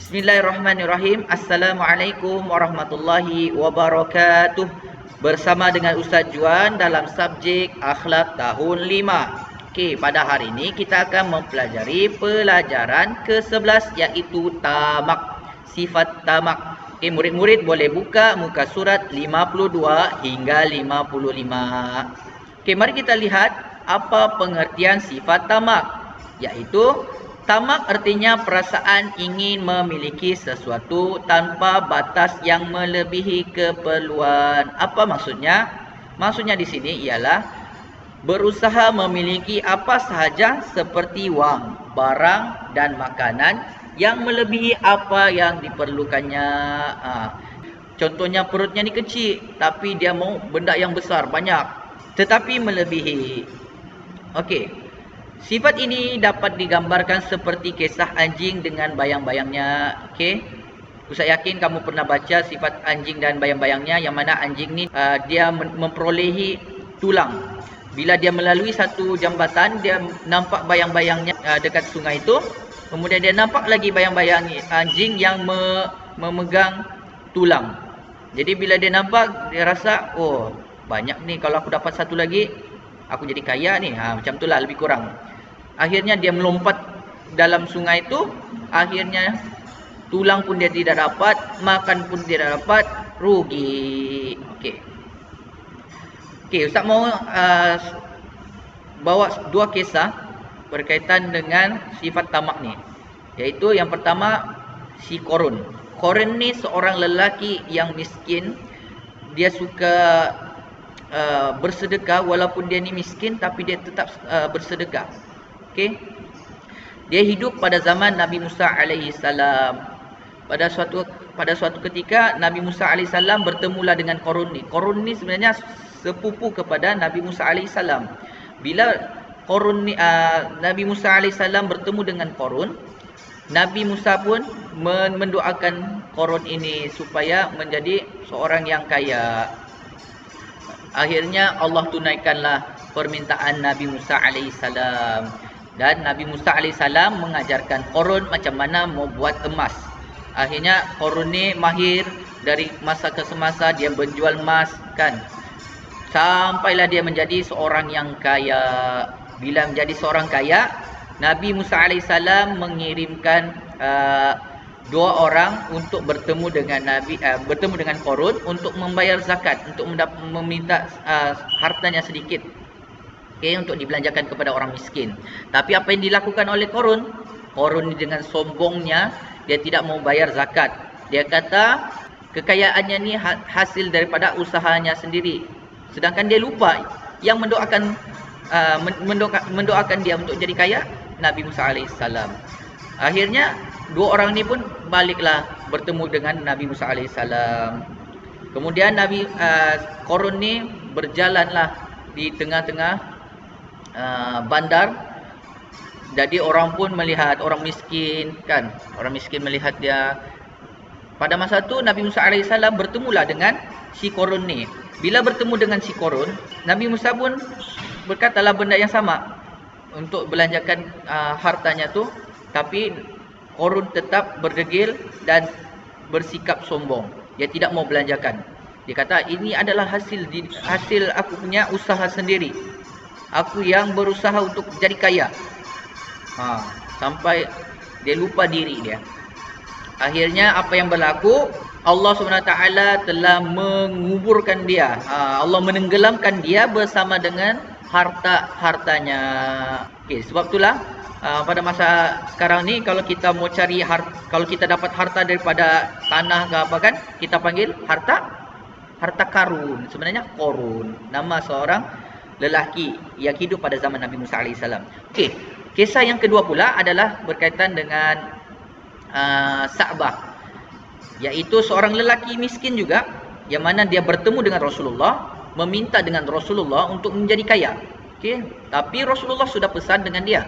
Bismillahirrahmanirrahim. Assalamualaikum warahmatullahi wabarakatuh. Bersama dengan Ustaz Juan dalam subjek akhlak tahun 5. Okey, pada hari ini kita akan mempelajari pelajaran ke-11 iaitu tamak. Sifat tamak. Okey, murid-murid boleh buka muka surat 52 hingga 55. Okey, mari kita lihat apa pengertian sifat tamak. Iaitu tamak artinya perasaan ingin memiliki sesuatu tanpa batas yang melebihi keperluan. Apa maksudnya? Maksudnya di sini ialah berusaha memiliki apa sahaja seperti wang, barang dan makanan yang melebihi apa yang diperlukannya. Contohnya perutnya ni kecil tapi dia mau benda yang besar, banyak, tetapi melebihi. Okey. Sifat ini dapat digambarkan seperti kisah anjing dengan bayang-bayangnya. Okey. Ustaz yakin kamu pernah baca sifat anjing dan bayang-bayangnya, yang mana anjing ni dia memperolehi tulang. Bila dia melalui satu jambatan, dia nampak bayang-bayangnya dekat sungai itu. Kemudian dia nampak lagi bayang-bayang anjing yang memegang tulang. Jadi bila dia nampak, dia rasa, oh banyak ni, kalau aku dapat satu lagi aku jadi kaya ni. Macam itulah lebih kurang. Akhirnya dia melompat dalam sungai itu. Akhirnya tulang pun dia tidak dapat, makan pun tidak dapat, rugi. Okey, Ustaz mau bawa dua kisah berkaitan dengan sifat tamak ni. Iaitu yang pertama, si Korun. Korun ni seorang lelaki yang miskin. Dia suka bersedekah walaupun dia ni miskin, tapi dia tetap bersedekah. Okey. Dia hidup pada zaman Nabi Musa alaihi salam. Pada suatu ketika Nabi Musa alaihi salam bertemulah dengan Korun ni. Korun ni sebenarnya sepupu kepada Nabi Musa alaihi salam. Bila Korun ni Nabi Musa alaihi salam bertemu dengan Korun, Nabi Musa pun mendoakan Korun ini supaya menjadi seorang yang kaya. Akhirnya Allah tunaikanlah permintaan Nabi Musa AS. Dan Nabi Musa AS mengajarkan Korun macam mana mau buat emas. Akhirnya Korun ni mahir, dari masa ke semasa dia berjual emas kan. Sampailah dia menjadi seorang yang kaya. Bila menjadi seorang kaya, Nabi Musa AS mengirimkan dua orang untuk bertemu dengan Korun untuk membayar zakat, untuk meminta hartanya sedikit, untuk dibelanjakan kepada orang miskin. Tapi apa yang dilakukan oleh Korun? Korun dengan sombongnya, dia tidak mau bayar zakat. Dia kata kekayaannya ni hasil daripada usahanya sendiri. Sedangkan dia lupa yang mendoakan dia untuk jadi kaya Nabi Musa alaihissalam. Akhirnya dua orang ni pun baliklah bertemu dengan Nabi Musa alaihissalam. Kemudian Korun ni berjalanlah di tengah-tengah bandar. Jadi orang pun melihat, orang miskin kan, orang miskin melihat dia. Pada masa tu Nabi Musa alaihissalam bertemulah dengan si Korun ni. Bila bertemu dengan si Korun, Nabi Musa pun berkatalah benda yang sama untuk belanjakan hartanya tu. Tapi Korun tetap berdegil dan bersikap sombong. Dia tidak mau belanjakan. Dia kata ini adalah hasil aku punya usaha sendiri. Aku yang berusaha untuk jadi kaya. Sampai dia lupa diri dia. Akhirnya apa yang berlaku? Allah SWT telah menguburkan dia. Allah menenggelamkan dia bersama dengan hartanya. Okey, sebab itulah pada masa sekarang ni, kalau kita mau cari kalau kita dapat harta daripada tanah ke apa kan, kita panggil harta karun. Sebenarnya Korun, nama seorang lelaki yang hidup pada zaman Nabi Musa AS. Okey, kisah yang kedua pula adalah berkaitan dengan Sa'bah, iaitu seorang lelaki miskin juga, yang mana dia bertemu dengan Rasulullah, meminta dengan Rasulullah untuk menjadi kaya. Okey, tapi Rasulullah sudah pesan dengan dia.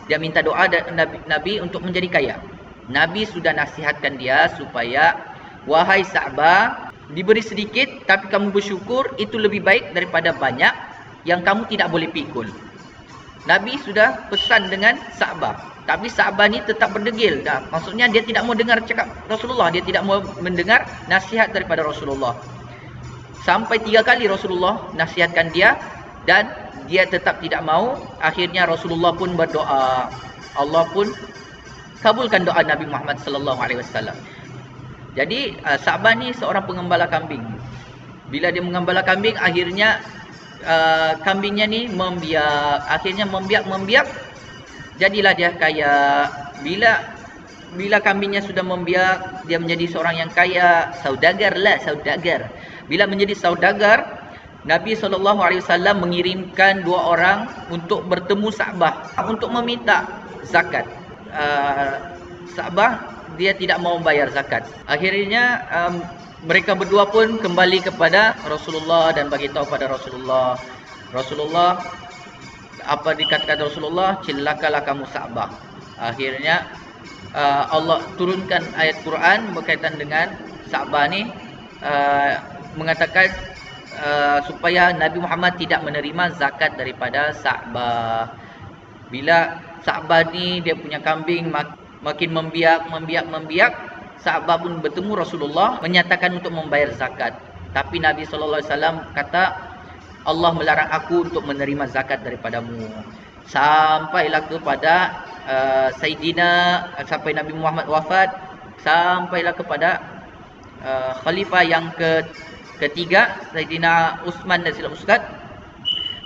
Dia minta doa Nabi untuk menjadi kaya. Nabi sudah nasihatkan dia supaya, wahai Sa'bah, diberi sedikit tapi kamu bersyukur, itu lebih baik daripada banyak yang kamu tidak boleh pikul. Nabi sudah pesan dengan Sa'bah. Tapi Sa'bah ni tetap berdegil. Maksudnya dia tidak mau dengar cakap Rasulullah. Dia tidak mau mendengar nasihat daripada Rasulullah. Sampai 3 kali Rasulullah nasihatkan dia dan dia tetap tidak mau. Akhirnya Rasulullah pun berdoa. Allah pun kabulkan doa Nabi Muhammad sallallahu alaihi wasallam. Jadi Sa'bah ni seorang pengembala kambing. Bila dia mengembala kambing, akhirnya kambingnya ni membiak. Akhirnya membiak. Jadilah dia kaya. Bila kambingnya sudah membiak, dia menjadi seorang yang kaya. Saudagar. Bila menjadi saudagar, Nabi SAW mengirimkan 2 orang untuk bertemu Sa'bah untuk meminta zakat. Sa'bah dia tidak mau bayar zakat. Akhirnya mereka berdua pun kembali kepada Rasulullah dan bagi tahu pada Rasulullah. Apa dikatakan Rasulullah? Celakalah kamu Sa'bah. Akhirnya Allah turunkan ayat Quran berkaitan dengan Sa'bah ni, mengatakan supaya Nabi Muhammad tidak menerima zakat daripada Sa'bah. Bila Sa'bah ni dia punya kambing makin membiak, Sa'bah pun bertemu Rasulullah menyatakan untuk membayar zakat. Tapi Nabi SAW kata, Allah melarang aku untuk menerima zakat daripadamu. Sampailah kepada sampai Nabi Muhammad wafat, sampailah kepada khalifah yang ketiga, Sayyidina Uthman dan silap Ustaz.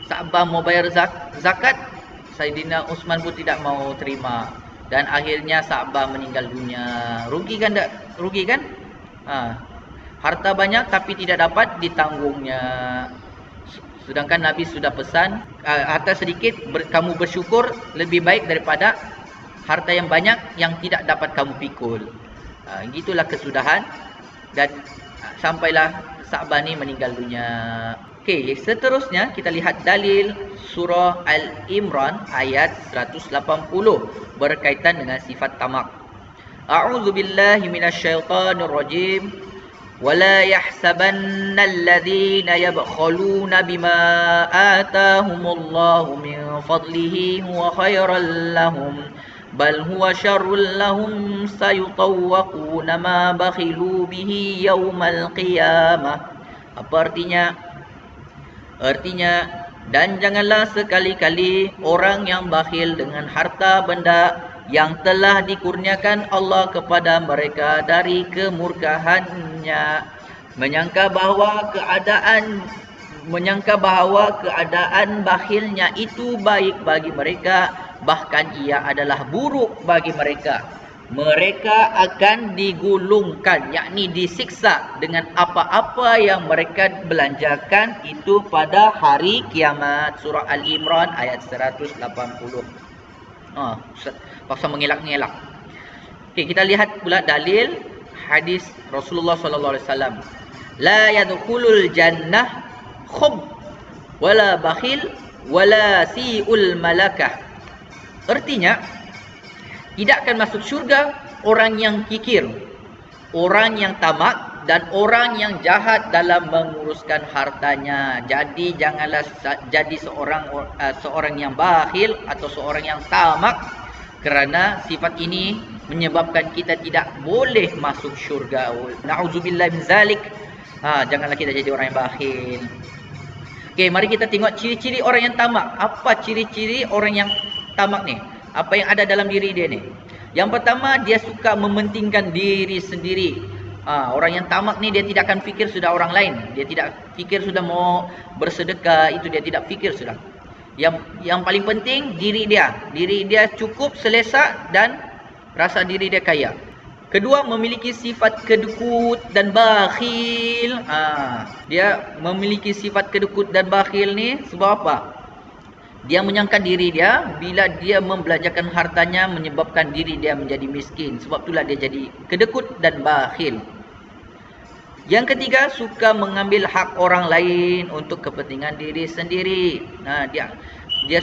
Sa'bah mau bayar zakat, Sayyidina Uthman pun tidak mau terima. Dan akhirnya Sa'bah meninggal dunia. Rugi kan tak? Rugi kan? Harta banyak tapi tidak dapat ditanggungnya. Sedangkan Nabi sudah pesan, harta sedikit kamu bersyukur lebih baik daripada harta yang banyak yang tidak dapat kamu pikul. Gitulah kesudahan. Dan sampailah Sa'bah ni meninggal dunia. Okey, seterusnya kita lihat dalil surah Al-Imran ayat 180 berkaitan dengan sifat tamak. A'udzu billahi minasyaitonir rajim. Wala yahsabanna alladhina yabkhaluna bima atahumullahu min fadlihi huwa khairan lahum bal huwa syarrul lahum sayutawwaquna ma bakhilu bihi yaumal qiyamah. Apa artinya? Artinya, dan janganlah sekali-kali orang yang bakhil dengan harta benda yang telah dikurniakan Allah kepada mereka dari kemurkahannya, menyangka bahawa keadaan bakhilnya itu baik bagi mereka, bahkan ia adalah buruk bagi mereka. Mereka akan digulungkan, yakni disiksa dengan apa-apa yang mereka belanjakan itu pada hari kiamat. Surah Al-Imran ayat 180. Paksa mengelak-ngelak. Okey, kita lihat pula dalil hadis Rasulullah sallallahu alaihi wasallam. La yadkhulul jannah khub wala bakhil wala siul malakah. Artinya, tidak akan masuk syurga orang yang kikir, orang yang tamak dan orang yang jahat dalam menguruskan hartanya. Jadi janganlah jadi seorang yang bakhil atau seorang yang tamak, kerana sifat ini menyebabkan kita tidak boleh masuk syurga. Na'udzubillah min zalik. Janganlah kita jadi orang yang bakhil. Okey, mari kita tengok ciri-ciri orang yang tamak. Apa ciri-ciri orang yang tamak ni? Apa yang ada dalam diri dia ni? Yang pertama, dia suka mementingkan diri sendiri. Orang yang tamak ni dia tidak akan fikir sudah orang lain. Dia tidak fikir sudah mau bersedekah, itu dia tidak fikir sudah. Yang paling penting diri dia. Diri dia cukup, selesa dan rasa diri dia kaya. Kedua, memiliki sifat kedekut dan bakhil. Dia memiliki sifat kedekut dan bakhil ni sebab apa? Dia menyangka diri dia bila dia membelanjakan hartanya menyebabkan diri dia menjadi miskin. Sebab itulah dia jadi kedekut dan bakhil. Yang ketiga, suka mengambil hak orang lain untuk kepentingan diri sendiri. Dia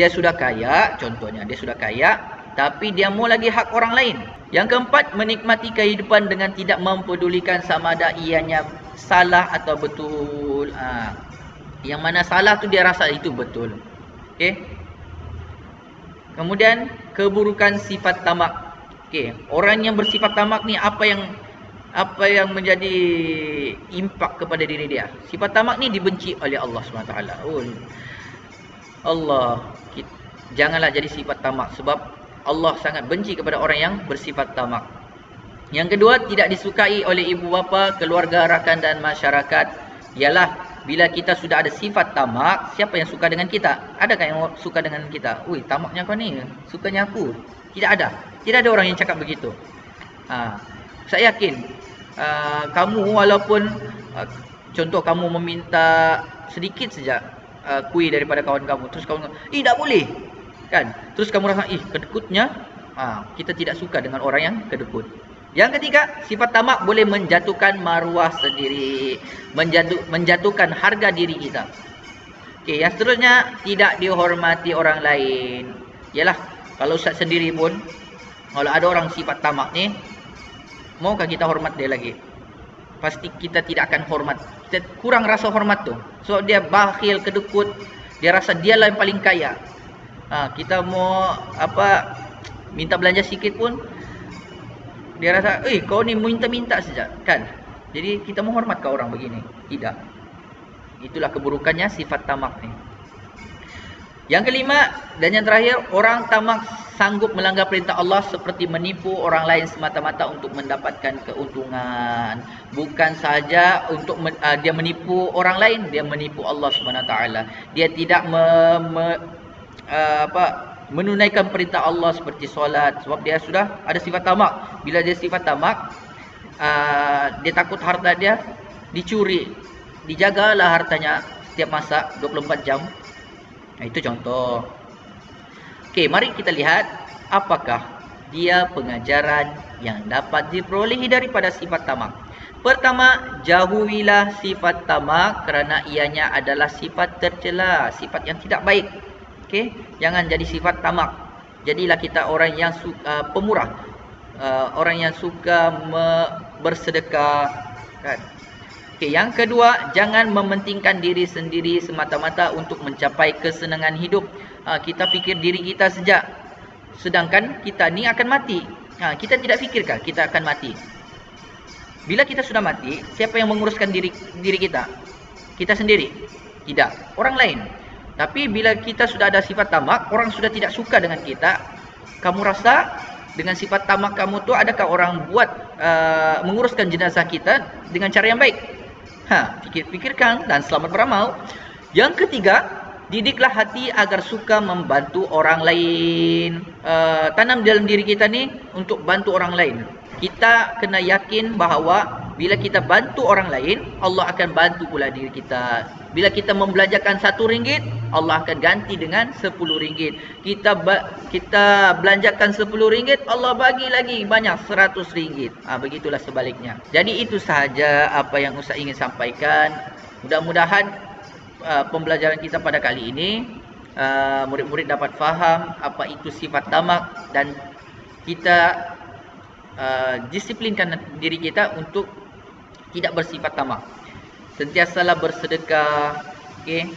sudah kaya, contohnya dia sudah kaya, tapi dia mau lagi hak orang lain. Yang keempat, menikmati kehidupan dengan tidak mempedulikan sama ada ianya salah atau betul. Yang mana salah tu dia rasa itu betul. Okey. Kemudian keburukan sifat tamak. Okey, orang yang bersifat tamak ni apa yang menjadi impak kepada diri dia? Sifat tamak ni dibenci oleh Allah SWT. Oh, Allah, janganlah jadi sifat tamak sebab Allah sangat benci kepada orang yang bersifat tamak. Yang kedua, tidak disukai oleh ibu bapa, keluarga, rakan dan masyarakat ialah bila kita sudah ada sifat tamak, siapa yang suka dengan kita? Adakah yang suka dengan kita? Ui, tamaknya kau ni, sukanya aku. Tidak ada. Tidak ada orang yang cakap begitu. Saya yakin kamu walaupun contoh kamu meminta sedikit saja kuih daripada kawan kamu, terus kamu tak boleh. Kan? Terus kamu rasa kedekutnya. Kita tidak suka dengan orang yang kedekut. Yang ketiga, sifat tamak boleh menjatuhkan maruah sendiri, menjatuhkan harga diri kita. Okey, yang seterusnya, tidak dihormati orang lain. Yalah, kalau Ustaz sendiri pun, kalau ada orang sifat tamak ni, maukah kita hormat dia lagi? Pasti kita tidak akan hormat. Kita kurang rasa hormat tu. So dia bakhil, kedekut, dia rasa dialah yang paling kaya. Kita mau minta belanja sikit pun, dia rasa, kau ni minta-minta saja, kan? Jadi kita menghormat ke orang begini? Tidak. Itulah keburukannya sifat tamak ni. Yang kelima dan yang terakhir, orang tamak sanggup melanggar perintah Allah seperti menipu orang lain semata-mata untuk mendapatkan keuntungan. Bukan sahaja untuk dia menipu orang lain, dia menipu Allah SWT. Dia tidak menunaikan perintah Allah seperti solat sebab dia sudah ada sifat tamak. Bila dia sifat tamak, dia takut harta dia dicuri. Dijagalah hartanya setiap masa 24 jam. Itu contoh. Okey, mari kita lihat apakah dia pengajaran yang dapat diperolehi daripada sifat tamak. Pertama, jauhilah sifat tamak kerana ianya adalah sifat tercela, sifat yang tidak baik. Okey, jangan jadi sifat tamak. Jadilah kita orang yang pemurah, orang yang suka bersedekah, kan? Okey, yang kedua, jangan mementingkan diri sendiri semata-mata untuk mencapai kesenangan hidup. Kita fikir diri kita saja, sedangkan kita ni akan mati. Kita tidak fikirkan kita akan mati. Bila kita sudah mati, siapa yang menguruskan diri kita? Kita sendiri? Tidak, orang lain. Tapi bila kita sudah ada sifat tamak, orang sudah tidak suka dengan kita. Kamu rasa dengan sifat tamak kamu tu, adakah orang buat menguruskan jenazah kita dengan cara yang baik? Fikirkan dan selamat beramal. Yang ketiga, didiklah hati agar suka membantu orang lain. Tanam dalam diri kita ni untuk bantu orang lain. Kita kena yakin bahawa bila kita bantu orang lain, Allah akan bantu pula diri kita. Bila kita membelanjakan RM1, Allah akan ganti dengan RM10. Kita belanjakan RM10, Allah bagi lagi banyak RM100. Begitulah sebaliknya. Jadi itu sahaja apa yang Ustaz ingin sampaikan. Mudah-mudahan pembelajaran kita pada kali ini, murid-murid dapat faham apa itu sifat tamak dan kita disiplinkan diri kita untuk tidak bersifat tamak. Sentiasalah bersedekah. Okey.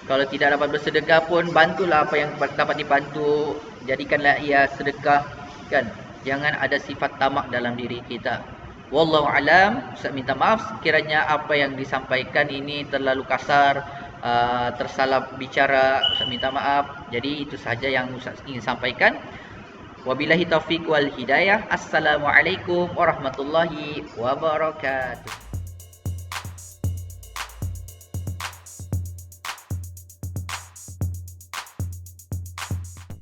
Kalau tidak dapat bersedekah pun, bantulah apa yang dapat dibantu. Jadikanlah ia sedekah, kan? Jangan ada sifat tamak dalam diri kita. Wallahu alam. Ustaz minta maaf sekiranya apa yang disampaikan ini terlalu kasar, tersalah bicara. Ustaz minta maaf. Jadi itu sahaja yang Ustaz ingin sampaikan. Wabillahi taufiq wal hidayah. Assalamualaikum warahmatullahi wabarakatuh.